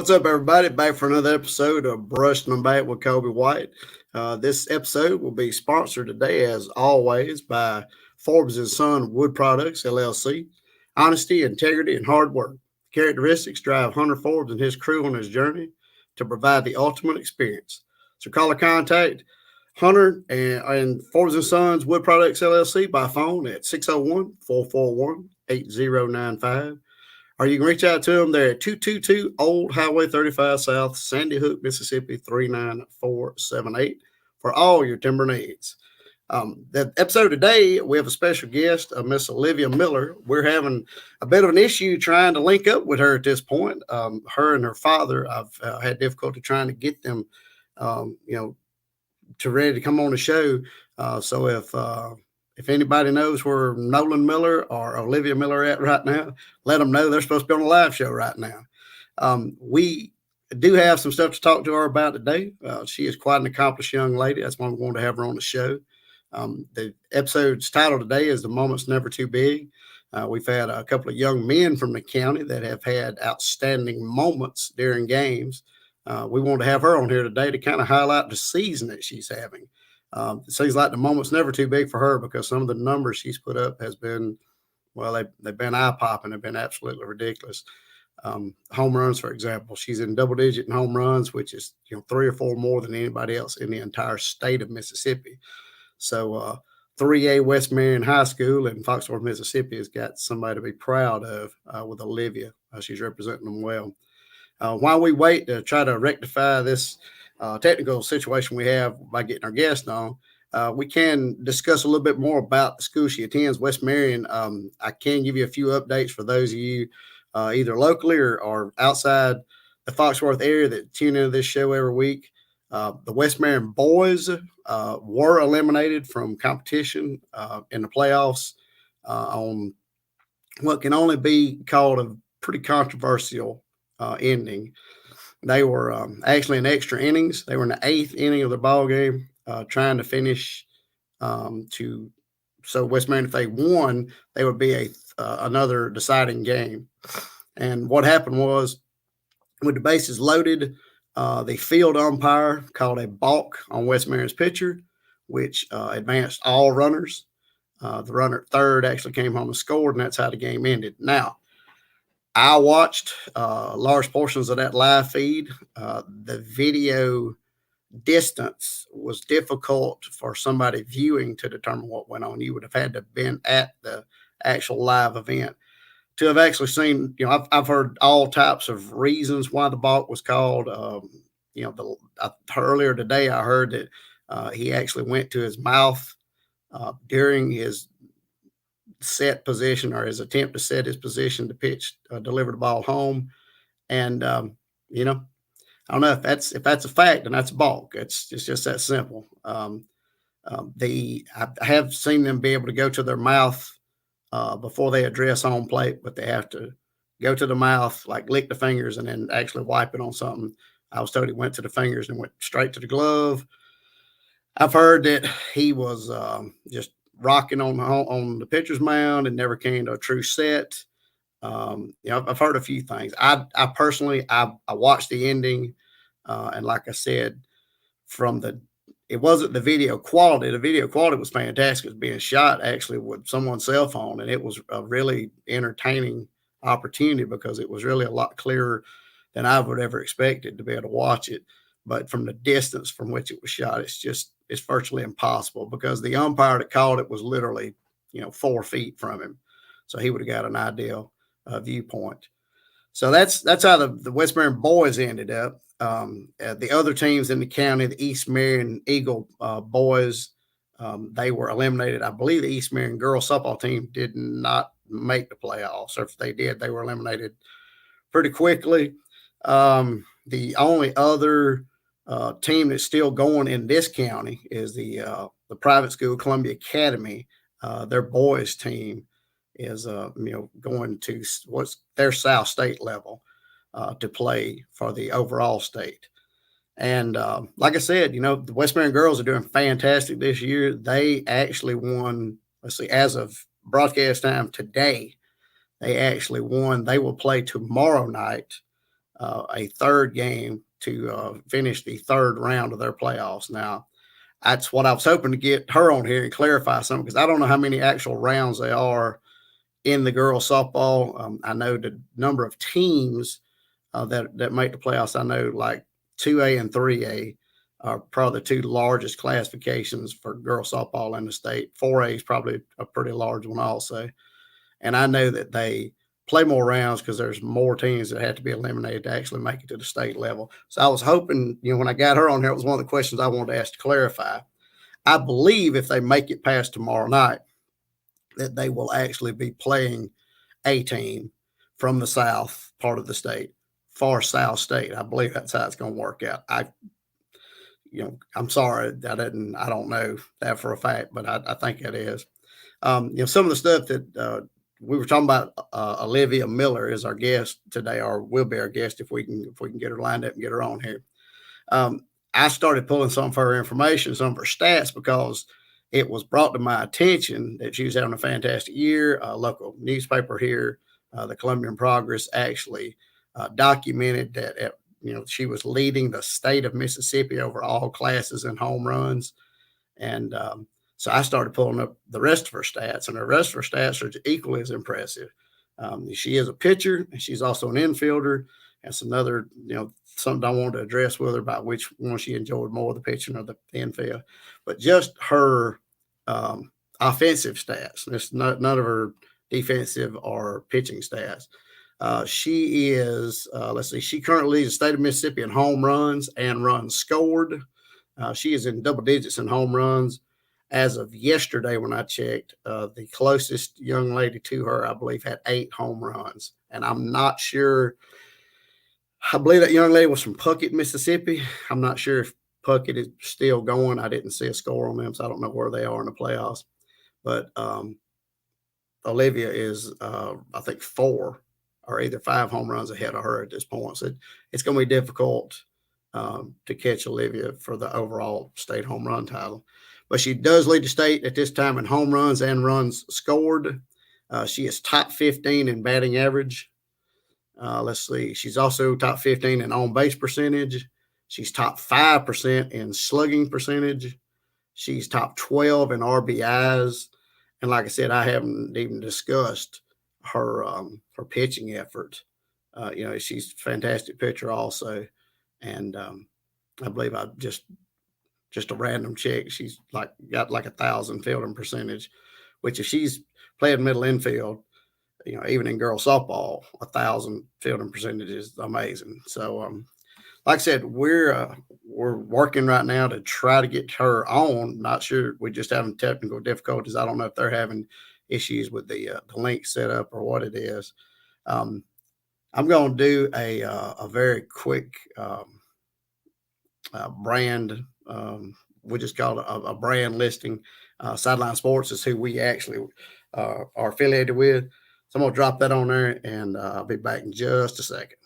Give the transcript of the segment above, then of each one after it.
What's up, everybody? Back for another episode of Brushing Them Back with Colby White. This episode will be sponsored today, as always, by Forbes and Son Wood Products, LLC. Honesty, integrity, and hard work. Characteristics drive Hunter Forbes and his crew on his journey to provide the ultimate experience. So call or contact Hunter and Forbes and Sons Wood Products, LLC by phone at 601-441-8095. Or you can reach out to them. They're at 222 Old Highway 35 South, Sandy Hook, Mississippi 39478 for all your timber needs. The episode today, we have a special guest, Miss Olivia Miller. We're having a bit of an issue trying to link up with her at this point. Her and her father, I've had difficulty trying to get them, to ready to come on the show. So if anybody knows where Nolan Miller or Olivia Miller are at right now, let them know they're supposed to be on a live show right now. We do have some stuff to talk to her about today. She is quite an accomplished young lady. That's why we wanted to have her on the show. The episode's title today is The Moment's Never Too Big. We've had a couple of young men from the county that have had outstanding moments during games. We want to have her on here today to kind of highlight the season that she's having. It seems like the moment's never too big for her because some of the numbers she's put up has been, well, they've been eye-popping. They've been absolutely ridiculous. Home runs, for example, she's in double-digit in home runs, which is 3 or 4 more than anybody else in the entire state of Mississippi. So 3A West Marion High School in Foxworth, Mississippi has got somebody to be proud of with Olivia. She's representing them well. While we wait to try to rectify this technical situation we have by getting our guest on, we can discuss a little bit more about the school she attends, West Marion. I can give you a few updates for those of you either locally or outside the Foxworth area that tune into this show every week. The West Marion boys were eliminated from competition in the playoffs on what can only be called a pretty controversial ending. They were actually in extra innings. They were in the 8th inning of the ball game, trying to finish so West Marion, if they won, they would be another deciding game. And what happened was, with the bases loaded, the field umpire called a balk on West Marion's pitcher, which advanced all runners. The runner at third actually came home and scored, and that's how the game ended. Now, I watched large portions of that live feed. The video distance was difficult for somebody viewing to determine what went on. You would have had to have been at the actual live event to have actually seen. I've heard all types of reasons why the balk was called. Earlier today, I heard that he actually went to his mouth during his set position or his attempt to set his position to pitch, deliver the ball home. And, I don't know if that's a fact, and that's a balk. It's just that simple. I have seen them be able to go to their mouth before they address home plate, but they have to go to the mouth, like lick the fingers and then actually wipe it on something. I was told he went to the fingers and went straight to the glove. I've heard that he was just rocking on the pitcher's mound and never came to a true set. I've heard a few things. I personally watched the ending, and like I said, it wasn't the video quality. The video quality was fantastic. It was being shot actually with someone's cell phone, and it was a really entertaining opportunity because it was really a lot clearer than I would ever expected to be able to watch it. But from the distance from which it was shot, it's virtually impossible because the umpire that called it was literally, 4 feet from him. So he would have got an ideal viewpoint. So that's how the West Marion boys ended up. The other teams in the county, the East Marion Eagle boys, they were eliminated. I believe the East Marion girls softball team did not make the playoffs. Or if they did, they were eliminated pretty quickly. The only other team that's still going in this county is the private school, Columbia Academy. Their boys team is going to what's their South State level to play for the overall state. And like I said, the West Marion girls are doing fantastic this year. They actually won, as of broadcast time today, they actually won. They will play tomorrow night a third game to finish the third round of their playoffs. Now, that's what I was hoping to get her on here and clarify something, because I don't know how many actual rounds they are in the girls softball. I know the number of teams that make the playoffs. I know like 2A and 3A are probably the two largest classifications for girls softball in the state. 4A is probably a pretty large one also. And I know that they play more rounds because there's more teams that have to be eliminated to actually make it to the state level. So I was hoping, when I got her on here, it was one of the questions I wanted to ask to clarify. I believe if they make it past tomorrow night, that they will actually be playing a team from the south part of the state, far south state. I believe that's how it's going to work out. I'm sorry, I don't know that for a fact, but I think it is. Some of the stuff that we were talking about, Olivia Miller is our guest today, or will be our guest if we can get her lined up and get her on here. I started pulling some of her information, some of her stats, because it was brought to my attention that she was having a fantastic year. A local newspaper here, the Columbian Progress, actually documented that she was leading the state of Mississippi over all classes and home runs. And so I started pulling up the rest of her stats, and the rest of her stats are equally as impressive. She is a pitcher, and she's also an infielder. That's another, something I wanted to address with her about which one she enjoyed more, the pitching or the infield. But just her offensive stats, none of her defensive or pitching stats. She is, she currently leads the state of Mississippi in home runs and runs scored. She is in double digits in home runs. As of yesterday, when I checked, the closest young lady to her, I believe, had 8 home runs. And I'm not sure. I believe that young lady was from Puckett, Mississippi. I'm not sure if Puckett is still going. I didn't see a score on them, so I don't know where they are in the playoffs. But Olivia is, I think, 4 or either 5 home runs ahead of her at this point. So it's going to be difficult to catch Olivia for the overall state home run title. But she does lead the state at this time in home runs and runs scored. She is top 15 in batting average. She's also top 15 in on-base percentage. She's top 5% in slugging percentage. She's top 12 in RBIs. And like I said, I haven't even discussed her pitching effort. She's a fantastic pitcher also. And I believe I just a random check, she's got 1,000 fielding percentage, which if she's playing middle infield, even in girls softball, 1,000 fielding percentage is amazing. So, like I said, we're working right now to try to get her on. Not sure, we just having technical difficulties. I don't know if they're having issues with the link setup or what it is. I'm going to do a very quick brand. We just call it a brand listing. Sideline Sports is who we actually are affiliated with. So I'm going to drop that on there, and I'll be back in just a second.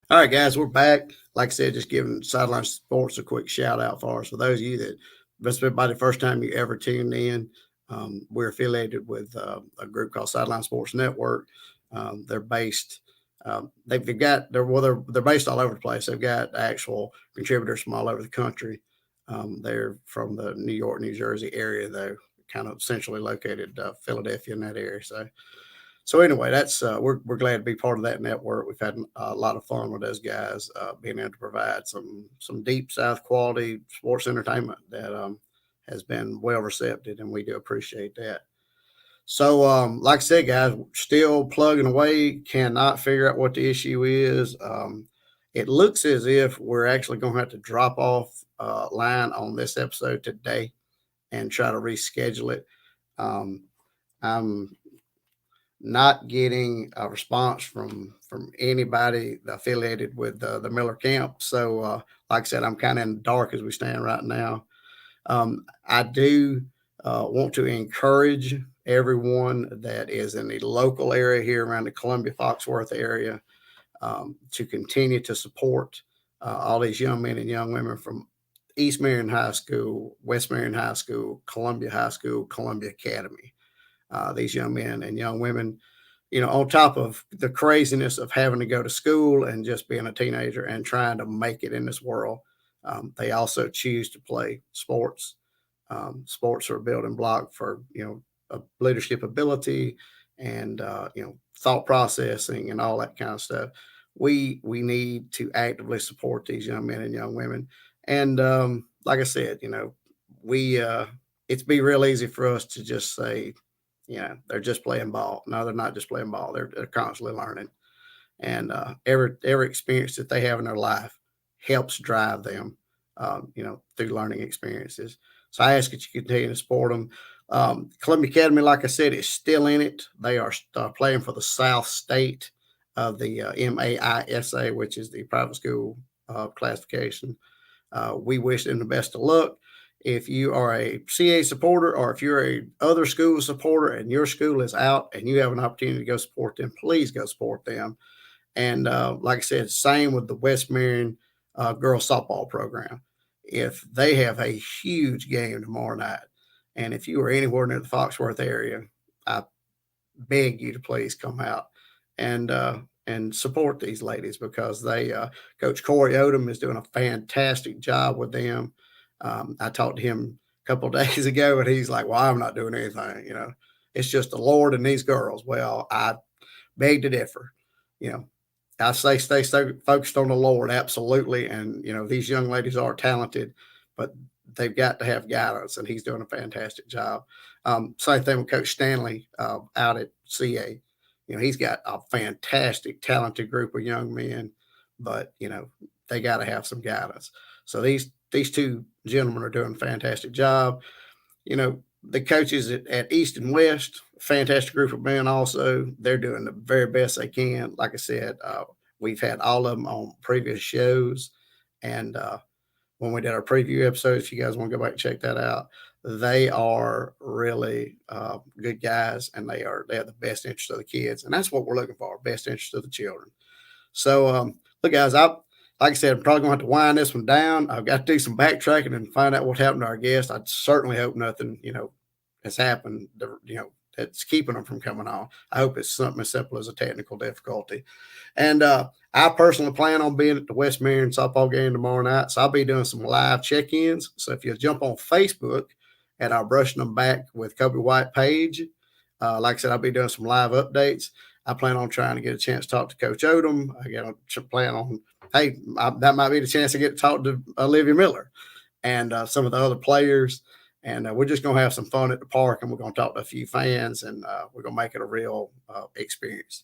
All right, guys, we're back. Like I said, just giving Sideline Sports a quick shout out for us. For those of you that, this is the first time you ever tuned in, we're affiliated with a group called Sideline Sports Network. They're based, they're based all over the place. They've got actual contributors from all over the country. They're from the New York, New Jersey area, though, kind of centrally located, Philadelphia in that area. So anyway, that's we're glad to be part of that network. We've had a lot of fun with those guys, being able to provide some deep South quality sports entertainment that has been well received, and we do appreciate that. So, like I said, guys, still plugging away. Cannot figure out what the issue is. It looks as if we're actually going to have to drop off line on this episode today and try to reschedule it. I'm not getting a response from anybody affiliated with the Miller camp. So, like I said, I'm kind of in the dark as we stand right now. I do want to encourage everyone that is in the local area here around the Columbia Foxworth area to continue to support all these young men and young women from East Marion High School, West Marion High School, Columbia High School, Columbia Academy. These young men and young women, on top of the craziness of having to go to school and just being a teenager and trying to make it in this world, they also choose to play sports. Sports are a building block for leadership ability and thought processing and all that kind of stuff. We need to actively support these young men and young women. And like I said, we it's be real easy for us to just say, they're just playing ball. No, they're not just playing ball. They're constantly learning, and every experience that they have in their life helps drive them, through learning experiences. So I ask that you continue to support them. Columbia Academy, like I said, is still in it. They are playing for the South State of the MAISA, which is the private school classification. We wish them the best of luck. If you are a CA supporter or if you're a other school supporter and your school is out and you have an opportunity to go support them, please go support them. And like I said, same with the West Marion girls softball program. If they have a huge game tomorrow night, and if you are anywhere near the Foxworth area, I beg you to please come out and support these ladies because they Coach Corey Odom is doing a fantastic job with them. I talked to him a couple of days ago, and he's like, "Well, I'm not doing anything. It's just the Lord and these girls." Well, I beg to differ. You know, I say stay focused on the Lord, absolutely. And these young ladies are talented, but they've got to have guidance, and he's doing a fantastic job. Same thing with Coach Stanley out at CA. He's got a fantastic, talented group of young men, but they got to have some guidance. So these two gentlemen are doing a fantastic job. The coaches at East and West, fantastic group of men also. They're doing the very best they can. Like I said, we've had all of them on previous shows. And when we did our preview episodes, if you guys want to go back and check that out, they are really good guys, and they have the best interest of the kids. And that's what we're looking for, best interest of the children. So, look, guys, like I said, I'm probably going to have to wind this one down. I've got to do some backtracking and find out what happened to our guest. I certainly hope nothing, has happened, that's keeping them from coming on. I hope it's something as simple as a technical difficulty. And I personally plan on being at the West Marion softball game tomorrow night. So I'll be doing some live check-ins. So if you jump on Facebook at our Brushing Them Back with Colby White page, like I said, I'll be doing some live updates. I plan on trying to get a chance to talk to Coach Odom. I plan on, hey, that might be the chance to get to talk to Olivia Miller and some of the other players. And we're just going to have some fun at the park, and we're going to talk to a few fans, and we're going to make it a real experience.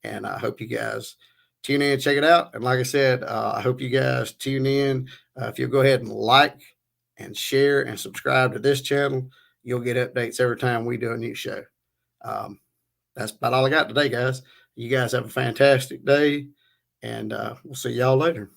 And I hope you guys tune in and check it out. And like I said, I hope you guys tune in. If you'll go ahead and like and share and subscribe to this channel, you'll get updates every time we do a new show. That's about all I got today, guys. You guys have a fantastic day, and we'll see y'all later.